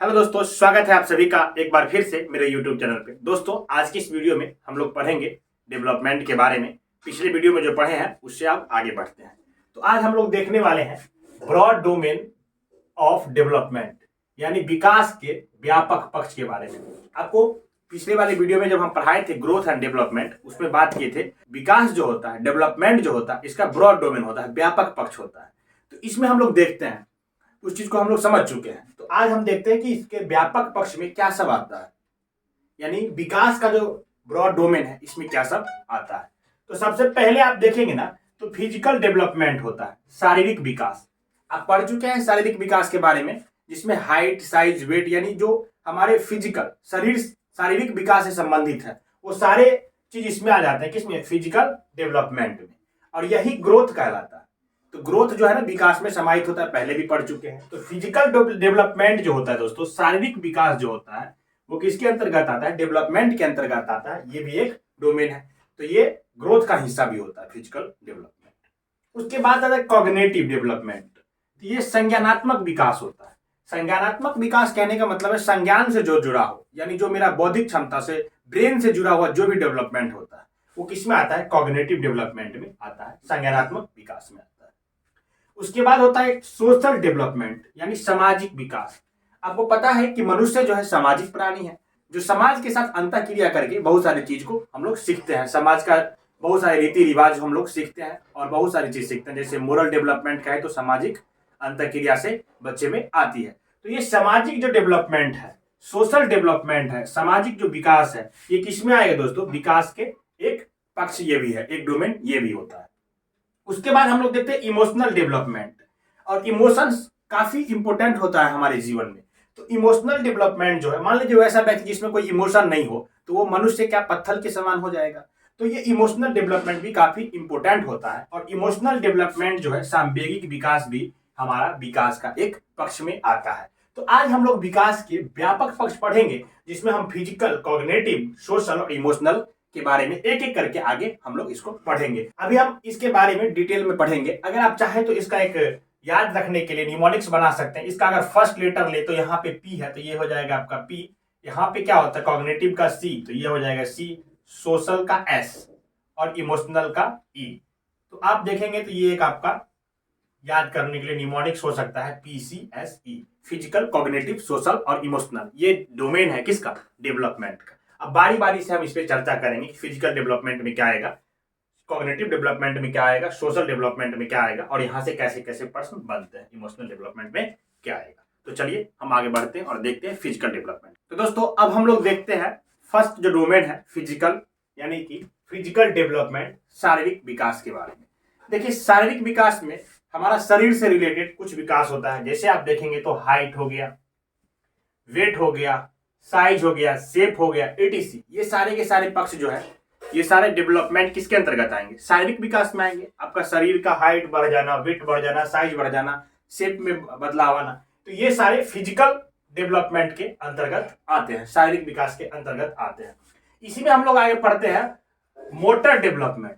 Hello दोस्तों, स्वागत है आप सभी का एक बार फिर से मेरे YouTube चैनल पे। दोस्तों, आज की इस वीडियो में हम लोग पढ़ेंगे डेवलपमेंट के बारे में। पिछले वीडियो में जो पढ़े हैं उससे आप आगे बढ़ते हैं। तो आज हम लोग देखने वाले हैं ब्रॉड डोमेन ऑफ डेवलपमेंट, यानी विकास के व्यापक पक्ष के बारे में। आपको पिछले वाले वीडियो में जब हम पढ़ाए थे ग्रोथ एंड डेवलपमेंट, उसमें बात किए थे विकास जो होता है, डेवलपमेंट जो होता है, इसका ब्रॉड डोमेन होता है, व्यापक पक्ष होता है। तो इसमें हम लोग देखते हैं, उस चीज को हम लोग समझ चुके हैं। तो आज हम देखते हैं कि इसके व्यापक पक्ष में क्या सब आता है, यानी विकास का जो ब्रॉड डोमेन है इसमें क्या सब आता है। तो सबसे पहले आप देखेंगे ना, तो फिजिकल डेवलपमेंट होता है, शारीरिक विकास। आप पढ़ चुके हैं शारीरिक विकास के बारे में, जिसमें हाइट, साइज, वेट, यानी जो हमारे फिजिकल शारीरिक विकास से संबंधित है, वो सारे चीज इसमें आ जाते हैं। किसमें? फिजिकल डेवलपमेंट में। और यही ग्रोथ कहलाता है। तो ग्रोथ जो है ना, विकास में समाहित होता है, पहले भी पढ़ चुके हैं। तो फिजिकल डेवलपमेंट जो होता है दोस्तों, शारीरिक विकास जो होता है, वो किसके अंतर्गत आता है? डेवलपमेंट के अंतर्गत आता है। ये भी एक डोमेन है। तो ये ग्रोथ का हिस्सा भी होता है, फिजिकल डेवलपमेंट। उसके बाद आता है कॉग्निटिव डेवलपमेंट। तो ये संज्ञानात्मक विकास होता है। संज्ञानात्मक विकास कहने का मतलब है संज्ञान से जो जुड़ा हो, यानी जो मेरा बौद्धिक क्षमता से, ब्रेन से जुड़ा हुआ जो भी डेवलपमेंट होता है, वो किसमें आता है? कॉग्निटिव डेवलपमेंट में आता है, संज्ञानात्मक विकास में आता है। उसके बाद होता है सोशल डेवलपमेंट, यानी सामाजिक विकास। आपको पता है कि मनुष्य जो है सामाजिक प्राणी है, जो समाज के साथ अंतःक्रिया करके बहुत सारी चीज को हम लोग सीखते हैं। समाज का बहुत सारे रीति रिवाज हम लोग सीखते हैं और बहुत सारी चीज सीखते हैं। जैसे मोरल डेवलपमेंट का है, तो सामाजिक अंतःक्रिया से बच्चे में आती है। तो ये सामाजिक जो डेवलपमेंट है, सोशल डेवलपमेंट है, सामाजिक जो विकास है, ये किसमें आएगा दोस्तों? विकास के एक पक्ष ये भी है, एक डोमेन ये भी होता है। उसके बाद हम लोग देखते हैं इमोशनल डेवलपमेंट। और इमोशंस काफी इंपॉर्टेंट होता है हमारे जीवन में। तो इमोशनल डेवलपमेंट जो है, मान लीजिए वैसा व्यक्ति जिसमें कोई इमोशन नहीं हो, तो वो मनुष्य क्या पत्थर के समान हो जाएगा। तो ये इमोशनल डेवलपमेंट भी काफी इंपॉर्टेंट होता है। और इमोशनल डेवलपमेंट जो है, सांवेगिक विकास भी हमारा विकास का एक पक्ष में आता है। तो आज हम लोग विकास के व्यापक पक्ष पढ़ेंगे, जिसमें हम फिजिकल, कॉग्निटिव, सोशल और इमोशनल के बारे में एक एक करके आगे हम लोग इसको पढ़ेंगे। अभी हम इसके बारे में डिटेल में पढ़ेंगे। अगर आप चाहें तो इसका एक याद रखने के लिए निमोनिक्स बना सकते हैं। इसका अगर फर्स्ट लेटर ले तो यहाँ पे पी है, तो ये हो जाएगा आपका पी। यहाँ पे क्या होता है? कॉग्निटिव का सी, तो ये हो जाएगा सी। सोशल का एस और इमोशनल का ई। तो आप देखेंगे तो ये एक आपका याद करने के लिए निमोनिक्स हो सकता है, PCSE, फिजिकल, कॉग्निटिव, सोशल और इमोशनल। ये डोमेन है किसका? डेवलपमेंट का। अब बारी बारी से हम इस पर चर्चा करेंगे। फिजिकल डेवलपमेंट में क्या आएगा, कॉग्निटिव डेवलपमेंट में क्या आएगा, सोशल डेवलपमेंट में क्या आएगा, और यहाँ से कैसे कैसे प्रश्न बनते हैं, इमोशनल डेवलपमेंट में क्या आएगा। तो चलिए हम आगे बढ़ते हैं और देखते हैं फिजिकल डेवलपमेंट। तो दोस्तों, अब हम लोग देखते हैं फर्स्ट जो डोमेन है फिजिकल, यानी कि फिजिकल डेवलपमेंट, शारीरिक विकास के बारे में। देखिए, शारीरिक विकास में हमारा शरीर से रिलेटेड कुछ विकास होता है। जैसे आप देखेंगे तो हाइट हो गया, वेट हो गया, साइज हो गया, शेप हो गया, etc। ये सारे के सारे पक्ष जो है, ये सारे डेवलपमेंट किसके अंतर्गत आएंगे? शारीरिक विकास में आएंगे। आपका शरीर का हाइट बढ़ जाना, वेट बढ़ जाना, साइज बढ़ जाना, शेप में बदलाव आना, तो ये सारे फिजिकल डेवलपमेंट के अंतर्गत आते हैं, शारीरिक विकास के अंतर्गत आते हैं। इसी में हम लोग आगे पढ़ते हैं मोटर डेवलपमेंट,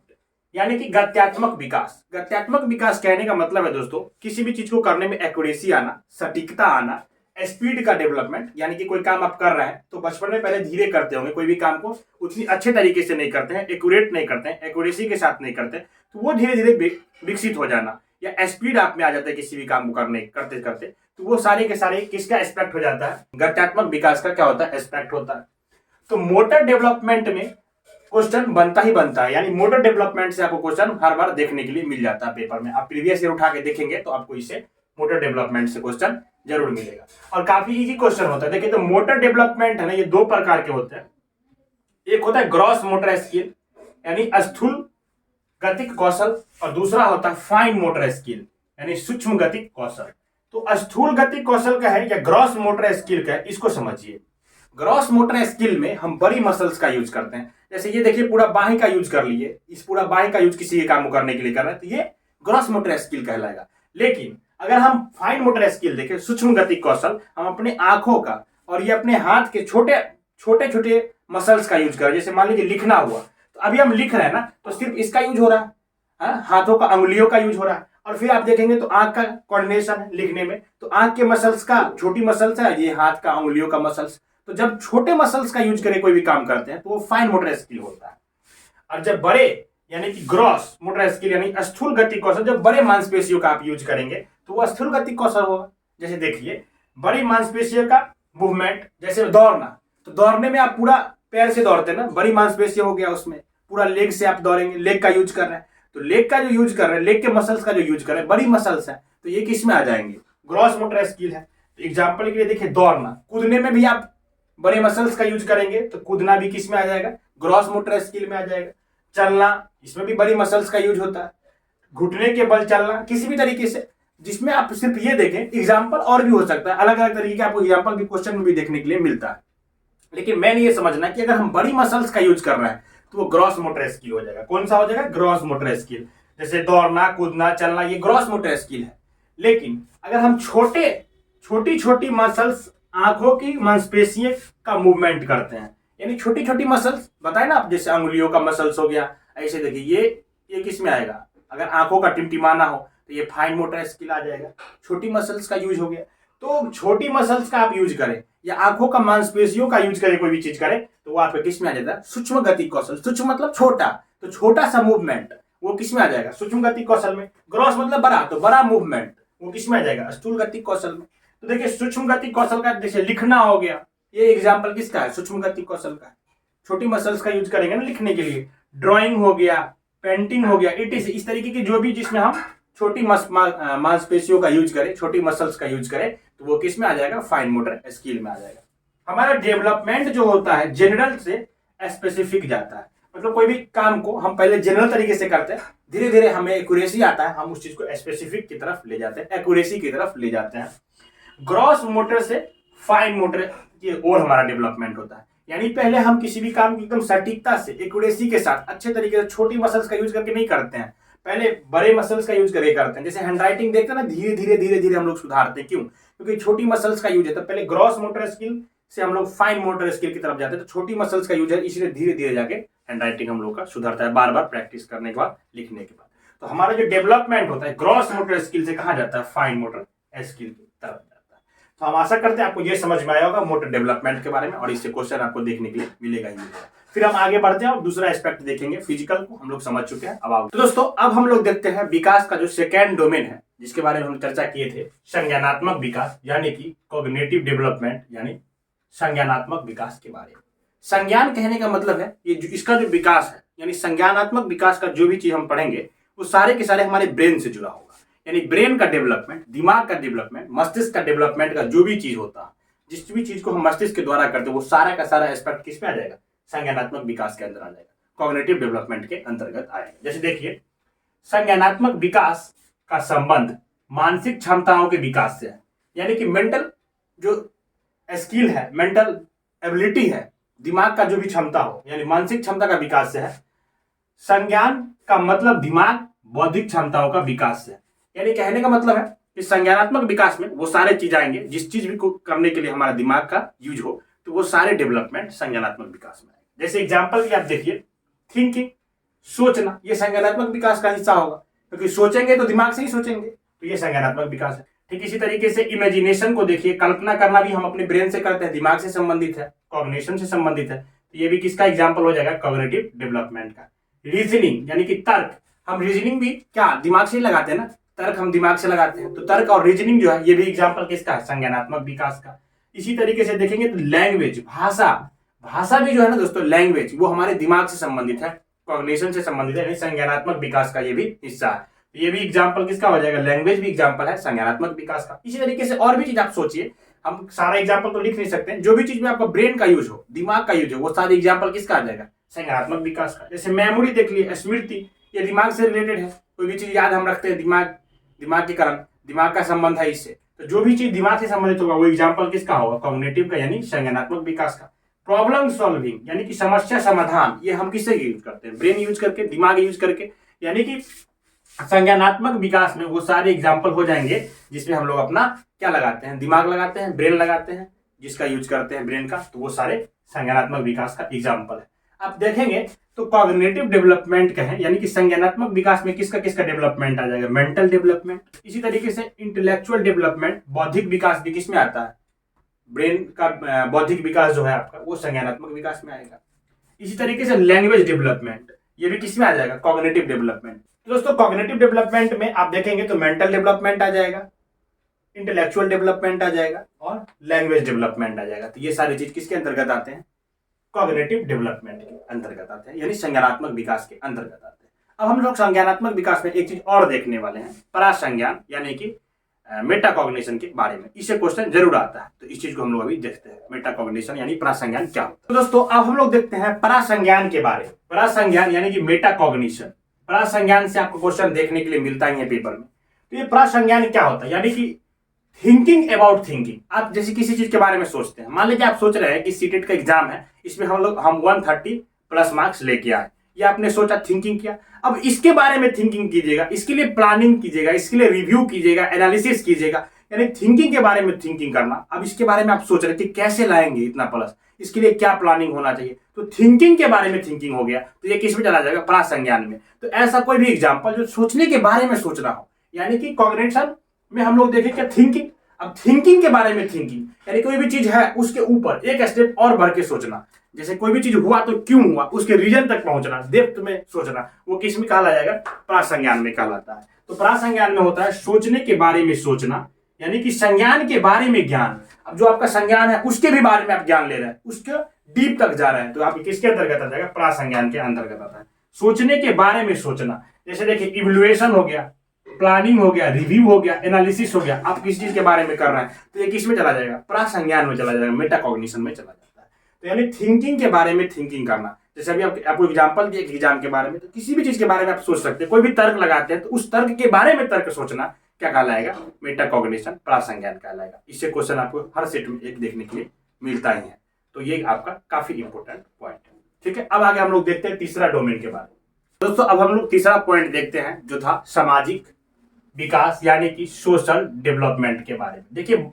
यानी कि गत्यात्मक विकास। गत्यात्मक विकास कहने का मतलब है दोस्तों, किसी भी चीज को करने में एक्यूरेसी आना, सटीकता आना, स्पीड का डेवलपमेंट। यानी कि कोई काम आप कर रहे हैं तो बचपन में पहले धीरे करते होंगे, कोई भी काम को उतनी अच्छे तरीके से नहीं करते हैं, एक्यूरेट नहीं करते हैं, एक्यूरेसी के साथ नहीं करते, तो वो धीरे धीरे विकसित हो जाना या स्पीड आप में आ जाता है किसी भी काम को करते करते, तो वो सारे के सारे किसका एस्पेक्ट हो जाता है? गत्यात्मक विकास का क्या होता है? एस्पेक्ट होता है। तो मोटर डेवलपमेंट में क्वेश्चन बनता ही बनता है, यानी मोटर डेवलपमेंट से आपको क्वेश्चन हर बार देखने के लिए मिल जाता है पेपर में। आप प्रीवियस ईयर उठा के देखेंगे तो आपको इससे मोटर डेवलपमेंट से क्वेश्चन जरूर मिलेगा और काफी इजी क्वेश्चन होता है। देखिए, तो मोटर डेवलपमेंट है ना, ये दो प्रकार के होते हैं। एक होता है ग्रॉस मोटर स्किल, यानी स्थूल गतिक कौशल, और दूसरा होता है फाइन मोटर स्किल, यानी सूक्ष्म गतिक कौशल। तो स्थूल गतिक कौशल का है या ग्रॉस मोटर स्किल का है, इसको समझिए। ग्रॉस मोटर स्किल में हम बड़ी मसल्स का यूज करते हैं। जैसे ये देखिए, पूरा बाही का यूज कर लिए, इस पूरा बाही का यूज किसी के काम को करने के लिए कर रहे हैं, तो ये ग्रॉस मोटर स्किल कहलाएगा। लेकिन अगर हम फाइन मोटर स्किल देखें, सूक्ष्म गतिक कौशल, हम अपने आंखों का और ये अपने हाथ के छोटे छोटे मसल्स का यूज करें। जैसे मान लीजिए लिखना हुआ, तो अभी हम लिख रहे हैं ना, तो सिर्फ इसका यूज हो रहा है, हाथों का, अंगुलियों का यूज हो रहा है। और फिर आप देखेंगे तो आंख का कोऑर्डिनेशन है लिखने में, तो आंख के मसल्स का, छोटी मसल्स है ये हाथ का उंगलियों का मसल्स, तो जब छोटे मसल्स का यूज करके कोई भी काम करते हैं तो वो फाइन मोटर स्किल होता है। और जब बड़े यानी कि ग्रॉस मोटर स्किल यानी स्थूल गति कौशल, जब बड़े मांसपेशियों का आप यूज करेंगे तो वो स्थूल गति कौशल होगा। जैसे देखिए बड़ी मांसपेशियों का मूवमेंट, जैसे दौड़ना, तो दौड़ने में आप पूरा पैर से दौड़ते हैं ना, बड़ी मांसपेशियों हो गया, उसमें पूरा लेग से आप दौड़ेंगे, लेग का यूज कर रहे हैं, तो लेग का जो यूज कर रहे हैं, लेग के मसल्स का जो यूज कर रहे हैं, बड़ी मसल्स है, तो ये किस में आ जाएंगे, ग्रॉस मोटर स्किल है। तो एग्जाम्पल के लिए देखिए दौड़ना, कूदने में भी आप बड़े मसल्स का यूज करेंगे तो कूदना भी किस में आ जाएगा, ग्रॉस मोटर स्किल में आ जाएगा। चलना, इसमें भी बड़ी मसल्स का यूज होता है, घुटने के बल चलना, किसी भी तरीके से, जिसमें आप सिर्फ ये देखें, एग्जाम्पल और भी हो सकता है, अलग अलग तरीके के आपको एग्जाम्पल भी क्वेश्चन में भी देखने के लिए मिलता है। लेकिन मैंने ये समझना कि अगर हम बड़ी मसल्स का यूज कर रहे हैं तो वो ग्रॉस मोटर स्किल हो जाएगा। कौन सा हो जाएगा, ग्रॉस मोटर स्किल। जैसे दौड़ना, कूदना, चलना, ये ग्रॉस मोटर स्किल है। लेकिन अगर हम छोटी छोटी मसल्स, आंखों की मांसपेशियों का मूवमेंट करते हैं, यानी छोटी छोटी मसल्स बताए ना आप, जैसे अंगुलियों का मसल्स हो गया, ऐसे देखिए ये किस में आएगा, अगर आंखों का टिमटिमाना हो तो ये फाइन मोटर स्किल आ जाएगा, छोटी मसल्स का यूज हो गया। तो छोटी मसल्स का आप यूज करें या आंखों का मांसपेशियों का यूज करें, कोई भी चीज करें, तो वो आपके किस में आ जाता है, सूक्ष्म गति कौशल। सूक्ष्म मतलब छोटा, तो छोटा सा मूवमेंट वो किस में आ जाएगा, सूक्ष्म गति कौशल में। ग्रॉस मतलब बड़ा, तो बड़ा मूवमेंट वो किस में आ जाएगा, स्थूल गति कौशल में। तो देखिए सूक्ष्म गति कौशल का, जैसे लिखना हो गया, ये एग्जाम्पल किसका है, सूक्ष्म गति कौशल का। छोटी मसल्स का यूज करेंगे ना लिखने के लिए, ड्राइंग हो गया, पेंटिंग हो गया, इस तरीके की जो भी जिसमें हम छोटी मांसपेशियों का यूज करें, छोटी मसल्स का यूज करें, तो वो किस में आ जाएगा, फाइन मोटर स्किल में आ जाएगा। हमारा डेवलपमेंट जो होता है जनरल से स्पेसिफिक जाता है, मतलब कोई भी काम को हम पहले जनरल तरीके से करते हैं, धीरे धीरे हमें एक्यूरेसी आता है, हम उस चीज को स्पेसिफिक की तरफ ले जाते हैं, एक्यूरेसी की तरफ ले जाते हैं। ग्रॉस मोटर से फाइन मोटर की ओर हमारा डेवलपमेंट होता है, यानी पहले हम किसी भी काम की एकदम सटीकता से, एक्यूरेसी के साथ, अच्छे तरीके से छोटी मसल्स का यूज करके नहीं करते हैं, पहले बड़े मसल्स का यूज करके करते हैं। जैसे हैंडराइटिंग देखते हैं ना, धीरे धीरे हम लोग सुधारते हैं, क्यों, क्योंकि छोटी मसल्स का यूज है। तो पहले ग्रॉस मोटर स्किल से हम लोग फाइन मोटर स्किल की तरफ जाते हैं, तो छोटी मसल्स का यूज है, इसलिए धीरे धीरे जाके हैंडराइटिंग हम लोग का सुधरता है, बार बार प्रैक्टिस करने के बाद, लिखने के बाद। तो हमारा जो डेवलपमेंट होता है ग्रॉस मोटर स्किल से कहाँ जाता है, फाइन मोटर स्किल की तरफ जाता है। तो हम आशा करते हैं आपको ये समझ में आया होगा मोटर डेवलपमेंट के बारे में, और इससे क्वेश्चन आपको देखने के लिए मिलेगा ही मिलेगा। फिर हम आगे बढ़ते हैं और दूसरा एस्पेक्ट देखेंगे, फिजिकल को हम लोग समझ चुके हैं। अब तो दोस्तों अब हम लोग देखते हैं विकास का जो सेकेंड डोमेन है, जिसके बारे में हम चर्चा किए थे, संज्ञानात्मक विकास, यानी कि कॉग्निटिव डेवलपमेंट, यानी संज्ञानात्मक विकास के बारे में। संज्ञान कहने का मतलब है ये इसका जो विकास है, यानी संज्ञानात्मक विकास का जो भी चीज हम पढ़ेंगे वो सारे के सारे हमारे ब्रेन से जुड़ा होगा, यानी ब्रेन का डेवलपमेंट, दिमाग का डेवलपमेंट, मस्तिष्क का डेवलपमेंट का जो भी चीज होता है, जिस भी चीज को हम मस्तिष्क के द्वारा करते हैं, वो सारा का सारा एस्पेक्ट किस में आ जाएगा, संज्ञानात्मक विकास के अंदर आ जाएगा, कॉग्निटिव डेवलपमेंट के अंतर्गत आएगा। जैसे देखिए संज्ञानात्मक विकास का संबंध मानसिक क्षमताओं के विकास से है, यानी कि मेंटल जो स्किल है, मेंटल एबिलिटी है, दिमाग का जो भी क्षमता हो, यानी मानसिक क्षमता का विकास से है। संज्ञान का मतलब दिमाग, बौद्धिक क्षमताओं का विकास से है, यानी कहने का मतलब है कि संज्ञानात्मक विकास में वो सारे चीज आएंगे, जिस चीज भी को करने के लिए हमारा दिमाग का यूज हो, तो वो सारे डेवलपमेंट संज्ञानात्मक विकास में आएंगे। जैसे एग्जाम्पल के आप देखिए, थिंकिंग, सोचना, ये संज्ञानात्मक विकास का हिस्सा होगा, क्योंकि सोचेंगे तो दिमाग से ही सोचेंगे, तो ये संज्ञानात्मक विकास है। ठीक इसी तरीके से इमेजिनेशन को देखिए, कल्पना करना भी हम अपने ब्रेन से करते हैं, दिमाग से संबंधित है, कॉग्निशन से संबंधित है, तो ये भी किसका एग्जाम्पल हो जाएगा, कॉग्निटिव डेवलपमेंट का। रीजनिंग यानी कि तर्क, हम रीजनिंग भी क्या दिमाग से ही लगाते हैं ना, तर्क हम दिमाग से लगाते हैं, तो तर्क और रीजनिंग जो है ये भी एग्जाम्पल किसका है, संज्ञानात्मक विकास का। इसी तरीके से देखेंगे तो लैंग्वेज, भाषा भी जो है ना दोस्तों, लैंग्वेज वो हमारे दिमाग से संबंधित है, कॉग्निशन से संबंधित है, संज्ञानात्मक विकास का ये भी हिस्सा है। ये भी एग्जाम्पल किसका हो जाएगा, लैंग्वेज भी एग्जाम्पल है संज्ञानात्मक विकास का। इसी तरीके से और भी चीज आप सोचिए, हम सारा एग्जाम्पल तो लिख नहीं सकते, जो भी चीज में आपका ब्रेन का यूज हो, दिमाग का यूज हो, वो सारे एग्जाम्पल किसका आ जाएगा, संज्ञानात्मक विकास का। जैसे मेमोरी देख लिए, स्मृति, ये दिमाग से रिलेटेड है, कोई भी चीज याद हम रखते हैं दिमाग के कारण, दिमाग का संबंध है इससे, तो जो भी चीज दिमाग से संबंधित होगा वो एग्जाम्पल किसका होगा, कॉग्निटिव का, यानी संज्ञानात्मक विकास का। प्रॉब्लम सॉल्विंग यानी कि समस्या समाधान, ये हम किससे यूज करते हैं, ब्रेन यूज करके, दिमाग यूज करके, यानी कि संज्ञानात्मक विकास में वो सारे एग्जाम्पल हो जाएंगे जिसमें हम लोग अपना क्या लगाते हैं, दिमाग लगाते हैं, ब्रेन लगाते हैं, जिसका यूज करते हैं ब्रेन का, तो वो सारे संज्ञानात्मक विकास का एग्जाम्पल है। आप देखेंगे तो कॉग्निटिव डेवलपमेंट कहें यानी कि संज्ञानात्मक विकास में किसका किसका डेवलपमेंट आ जाएगा, मेंटल डेवलपमेंट। इसी तरीके से इंटेलेक्चुअल डेवलपमेंट, बौद्धिक विकास भी किस में आता है, ब्रेन का बौद्धिक विकास जो है आपका वो संज्ञानात्मक विकास में आएगा। इसी तरीके से लैंग्वेज डेवलपमेंट, ये भी किसमें आ जाएगा, कॉग्निटिव डेवलपमेंट। तो दोस्तों कॉग्निटिव डेवलपमेंट में आप देखेंगे तो मेंटल डेवलपमेंट आ जाएगा, इंटेलेक्चुअल डेवलपमेंट आ जाएगा और लैंग्वेज डेवलपमेंट आ जाएगा। तो ये सारी चीज किसके अंतर्गत आते हैं, कॉग्निटिव डेवलपमेंट के अंतर्गत आते हैं, यानी संज्ञानात्मक विकास के अंतर्गत आते हैं। अब हम लोग संज्ञानात्मक विकास में एक चीज और देखने वाले हैं, परासंज्ञान यानी कि मेटाकॉग्निशन के बारे में। इससे क्वेश्चन जरूर आता है, तो इस चीज को हम लोग अभी देखते हैं, मेटाकॉग्निशन यानी परासंज्ञान क्या होता है। तो दोस्तों अब हम लोग देखते हैं परासंज्ञान के बारे में। परासंज्ञान यानी कि मेटाकॉग्निशन, परासंज्ञान से आपको क्वेश्चन देखने के लिए मिलता ही है पेपर में। तो ये परासंज्ञान क्या होता है, यानी कि थिंकिंग अबाउट थिंकिंग। आप जैसे किसी चीज के बारे में सोचते हैं, मान लीजिए आप सोच रहे हैं कि सीटेट का एग्जाम है, इसमें हम 130 प्लस मार्क्स लेके आए, ये आपने सोचा, थिंकिंग किया। अब इसके बारे में थिंकिंग कीजिएगा, इसके लिए प्लानिंग कीजिएगा, इसके लिए रिव्यू कीजिएगा, एनालिसिस कीजिएगा, यानी थिंकिंग के बारे में थिंकिंग करना। अब इसके बारे में आप सोच रहे थे कैसे लाएंगे इतना प्लस, इसके लिए क्या प्लानिंग होना चाहिए, तो थिंकिंग के बारे में थिंकिंग हो गया, तो ये किस में चला जाएगा, परासंज्ञान में। तो ऐसा कोई भी एग्जाम्पल जो सोचने के बारे में सोच रहा हो, यानी कि कॉग्निशन में हम लोग देखें क्या, थिंकिंग। अब थिंकिंग के बारे में थिंकिंग यानी कोई भी चीज है उसके ऊपर एक स्टेप और बढ़ के सोचना। जैसे कोई भी चीज हुआ तो क्यों हुआ, उसके रीजन तक पहुंचना, डेप्थ में सोचना, वो किस में कहला जाएगा, परासंज्ञान में कहलाता है। तो परासंज्ञान में होता है सोचने के बारे में सोचना, यानी कि संज्ञान के बारे में ज्ञान। अब जो आपका संज्ञान है उसके भी बारे में आप ज्ञान ले रहे हैं, उसके डीप तक जा रहे हैं, तो आप किसके अंतर्गत आ जाएगा, परासंज्ञान के अंतर्गत आता है। सोचने के बारे में सोचना, जैसे देखिए इवैल्यूएशन हो गया, प्लानिंग हो गया, रिव्यू हो गया, एनालिसिस हो गया, आप किस चीज के बारे में कर रहे हैं, तो ये किस में चला जाएगा, परासंज्ञान में चला जाएगा, मेटाकॉग्निशन में चला जाता है। तो यानी थिंकिंग के बारे में थिंकिंग करना। जैसे अभी आपको एग्जांपल दिया एग्जाम के बारे में, तो किसी भी चीज के बारे में आप सोच सकते हैं, कोई भी तर्क लगाते हैं तो उस तर्क के बारे में तर्क सोचना क्या कहलाएगा, मेटाकॉग्निशन, परासंज्ञान कहलाएगा। इससे क्वेश्चन आपको हर सेट में एक देखने के लिए मिलता ही है, तो ये आपका काफी इंपॉर्टेंट पॉइंट है। ठीक है, अब आगे हम लोग देखते हैं तीसरा डोमेन के बारे में। दोस्तों अब हम लोग तीसरा पॉइंट देखते हैं जो था सामाजिक विकास यानी कि सोशल डेवलपमेंट के बारे में। देखिए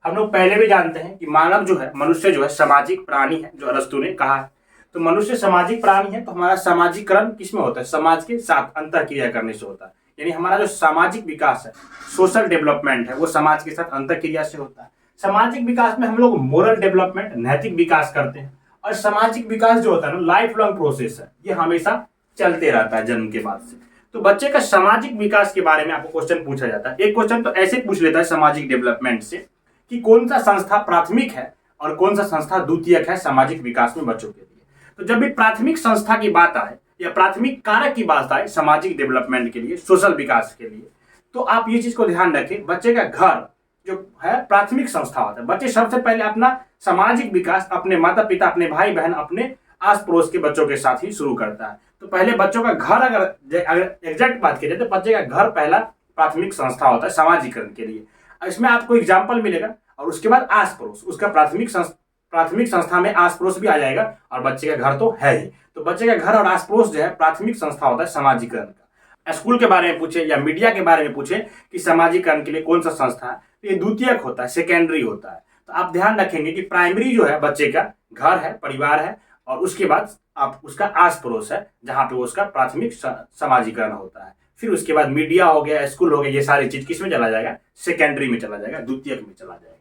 हम लोग पहले भी जानते हैं कि मानव जो है, मनुष्य जो है सामाजिक प्राणी है, जो अरस्तु ने कहा है। तो मनुष्य सामाजिक प्राणी है, तो हमारा सामाजिकरण किसमें होता है, समाज के साथ अंतःक्रिया करने से होता है। यानी हमारा जो सामाजिक विकास है, सोशल डेवलपमेंट है, वो समाज के साथ अंतःक्रिया से होता है। सामाजिक विकास में हम लोग मोरल डेवलपमेंट, नैतिक विकास करते हैं, और सामाजिक विकास जो होता है ना, लाइफ लॉन्ग प्रोसेस है, ये हमेशा चलते रहता है जन्म के बाद से। तो बच्चे का सामाजिक विकास के बारे में आपको क्वेश्चन पूछा जाता है। एक क्वेश्चन तो ऐसे पूछ लेता है सामाजिक डेवलपमेंट से कि कौन सा संस्था प्राथमिक है और कौन सा संस्था द्वितीयक है सामाजिक विकास में बच्चों के लिए। तो जब भी प्राथमिक संस्था की बात आए या प्राथमिक कारक की बात आए सामाजिक डेवलपमेंट के लिए, सोशल विकास के लिए, तो आप ये चीज को ध्यान रखें, बच्चे का घर जो है प्राथमिक संस्था होता है। बच्चे सबसे पहले अपना सामाजिक विकास अपने माता पिता, अपने भाई बहन, अपने आस पड़ोस के बच्चों के साथ ही शुरू करता है। तो पहले बच्चों का घर, अगर एग्जैक्ट बात की जाए तो बच्चे का घर पहला प्राथमिक संस्था होता है समाजीकरण के लिए। इसमें आपको एग्जाम्पल मिलेगा, और उसके बाद आस पड़ोस, उसका प्राथमिक संस्था में आस पड़ोस भी आ जाएगा, और बच्चे का घर तो है ही। तो बच्चे का घर और आस पड़ोस जो है प्राथमिक संस्था होता है समाजीकरण का। स्कूल के बारे में पूछे या मीडिया के बारे में पूछे कि समाजीकरण के लिए कौन सा संस्था है, तो ये द्वितीयक होता है, सेकेंडरी होता है। तो आप ध्यान रखेंगे कि प्राइमरी जो है बच्चे का घर है, परिवार है, और उसके बाद आप उसका आस पड़ोस है जहां पे उसका प्राथमिक समाजीकरण होता है। फिर उसके बाद मीडिया हो गया, स्कूल हो गया, ये सारी चीज किस में चला जाएगा, सेकेंडरी में चला जाएगा, द्वितीयक में चला जाएगा।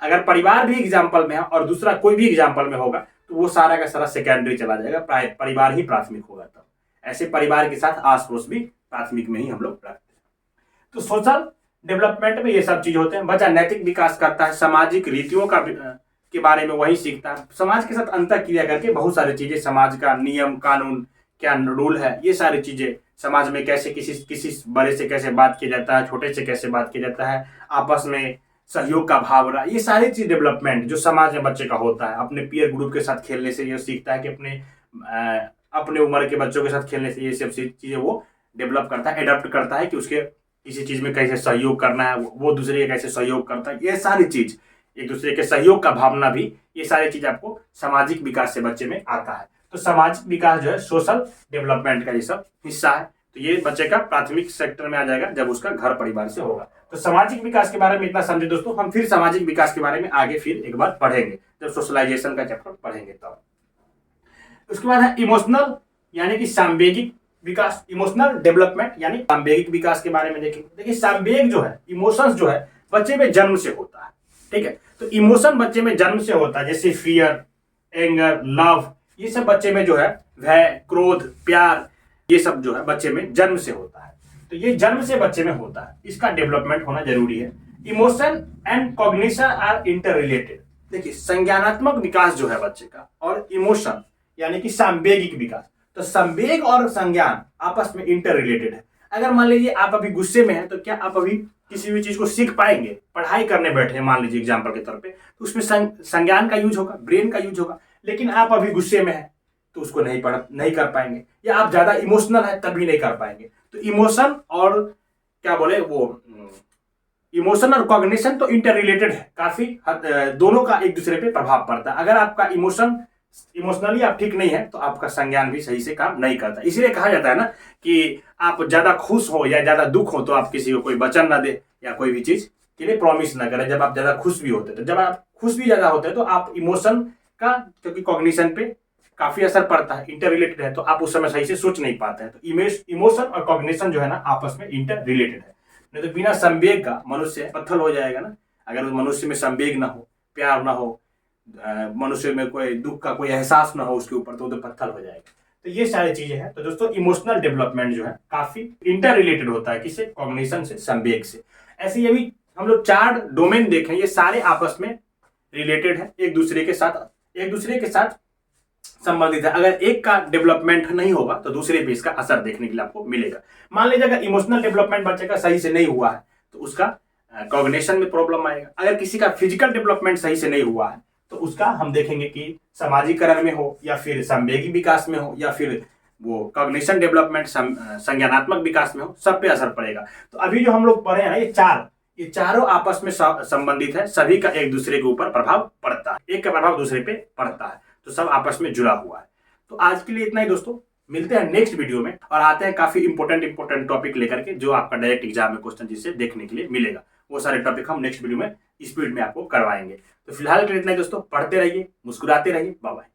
अगर परिवार भी एग्जाम्पल में है और दूसरा कोई भी एग्जाम्पल में होगा तो वो सारा का सारा सेकेंडरी चला जाएगा, परिवार ही प्राथमिक होगा। तब ऐसे परिवार के साथ आस पड़ोस भी प्राथमिक में ही हम लोग रखते हैं। तो सोशल डेवलपमेंट में ये सब चीज होते हैं। बच्चा नैतिक विकास करता है, सामाजिक रीतियों के बारे में वही सीखता है, समाज के साथ अंतःक्रिया करके बहुत सारी चीजें, समाज का नियम कानून क्या रूल है, ये सारी चीजें, समाज में कैसे किसी बड़े से कैसे बात किया जाता है, छोटे से कैसे बात किया जाता है, आपस में सहयोग का भावना, ये सारी चीज डेवलपमेंट जो समाज में बच्चे का होता है। अपने पीयर ग्रुप के साथ खेलने से ये सीखता है कि अपने उम्र के बच्चों के साथ खेलने से ये सब चीजें वो डेवलप करता है, एडप्ट करता है कि उसके किसी चीज में कैसे सहयोग करना है, वो दूसरे के कैसे सहयोग करता है, ये सारी चीज, एक दूसरे के सहयोग का भावना भी, ये सारी चीज आपको सामाजिक विकास से बच्चे में आता है। तो सामाजिक विकास जो है सोशल डेवलपमेंट का ये सब हिस्सा है। तो ये बच्चे का प्राथमिक सेक्टर में आ जाएगा जब उसका घर परिवार से होगा। तो सामाजिक विकास के बारे में इतना समझे दोस्तों। हम फिर सामाजिक विकास के बारे में आगे फिर एक बार पढ़ेंगे जब सोशलाइजेशन का चैप्टर पढ़ेंगे तब। उसके बाद है इमोशनल यानी कि सांवेगिक विकास, इमोशनल डेवलपमेंट यानी सांवेगिक विकास के बारे में देखेंगे। देखिए सांवेग जो है, इमोशंस जो है बच्चे में जन्म से होता है, ठीक है। तो इमोशन बच्चे में जन्म से होता है, जैसे फियर, एंगर, लव, ये सब बच्चे में जो है भय, क्रोध, प्यार, ये सब जो है बच्चे में जन्म से होता है। तो ये जन्म से बच्चे में होता है, इसका डेवलपमेंट होना जरूरी है। Emotion and cognition are interrelated. देखिए संज्ञानात्मक विकास जो है बच्चे का और इमोशन यानी कि सांवेगिक विकास, तो संवेग और संज्ञान आपस में इंटर रिलेटेड है। अगर मान लीजिए आप अभी गुस्से में हैं तो क्या आप अभी किसी भी चीज को सीख पाएंगे? पढ़ाई करने बैठे हैं मान लीजिए एग्जाम्पल के तौर पे, तो उसमें संज्ञान का यूज होगा, ब्रेन का यूज होगा। लेकिन आप अभी गुस्से में हैं तो उसको नहीं कर पाएंगे, या आप ज्यादा इमोशनल है तभी नहीं कर पाएंगे। तो इमोशन और क्या बोले वो इमोशन और कॉग्निशन तो इंटर रिलेटेड है, काफी दोनों का एक दूसरे पे प्रभाव पड़ता है। अगर आपका इमोशनली आप ठीक नहीं है तो आपका संज्ञान भी सही से काम नहीं करता। इसीलिए कहा जाता है ना कि आप ज्यादा खुश हो या ज्यादा दुख हो तो आप किसी को कोई वचन ना दे या कोई भी चीज के लिए प्रॉमिस ना करें जब आप ज्यादा खुश भी होते हैं। तो जब आप खुश भी ज्यादा होते हैं तो आप इमोशन का, क्योंकि कॉग्निशन पे काफी असर पड़ता है, इंटर रिलेटेड है, तो आप उस समय सही से सोच नहीं पाते हैं। तो इमोशन और कॉग्निशन जो है ना आपस में इंटर रिलेटेड है। नहीं तो बिना संवेग का मनुष्य पत्थर हो जाएगा ना। अगर उस मनुष्य में संवेग ना हो, प्यार ना हो, मनुष्य में कोई दुख का कोई एहसास ना हो उसके ऊपर, तो पत्थर हो जाएगा। तो ये सारी चीजें हैं। तो दोस्तों इमोशनल डेवलपमेंट जो है काफी इंटर रिलेटेड होता है, किससे? कॉग्निशन से, संवेग से। ऐसे ये भी हम लोग 4 डोमेन देखें, ये सारे आपस में रिलेटेड है, एक दूसरे के साथ संबंधित है। अगर एक का डेवलपमेंट नहीं होगा तो दूसरे पे इसका असर देखने के लिए आपको मिलेगा। मान लीजिए अगर इमोशनल डेवलपमेंट बच्चे का सही से नहीं हुआ है तो उसका कॉग्निशन में प्रॉब्लम आएगा। अगर किसी का फिजिकल डेवलपमेंट सही से नहीं हुआ है तो उसका हम देखेंगे कि सामाजिकरण में हो या फिर संवेगी विकास में हो या फिर वो कॉग्निशन डेवलपमेंट संज्ञानात्मक विकास में हो, सब पे असर पड़ेगा। तो अभी जो हम लोग पढ़े हैं ना ये चारों आपस में संबंधित है, सभी का एक दूसरे के ऊपर प्रभाव पड़ता है, एक का प्रभाव दूसरे पे पड़ता है, तो सब आपस में जुड़ा हुआ है। तो आज के लिए इतना ही दोस्तों, मिलते हैं नेक्स्ट वीडियो में और आते हैं काफी इंपॉर्टेंट टॉपिक लेकर के, जो आपका डायरेक्ट एग्जाम में क्वेश्चन जिससे देखने के लिए मिलेगा। वो सारे टॉपिक हम नेक्स्ट वीडियो में स्पीड में आपको करवाएंगे। तो फिलहाल के लिए इतना ही दोस्तों, पढ़ते रहिए, मुस्कुराते रहिए, बाय बाय।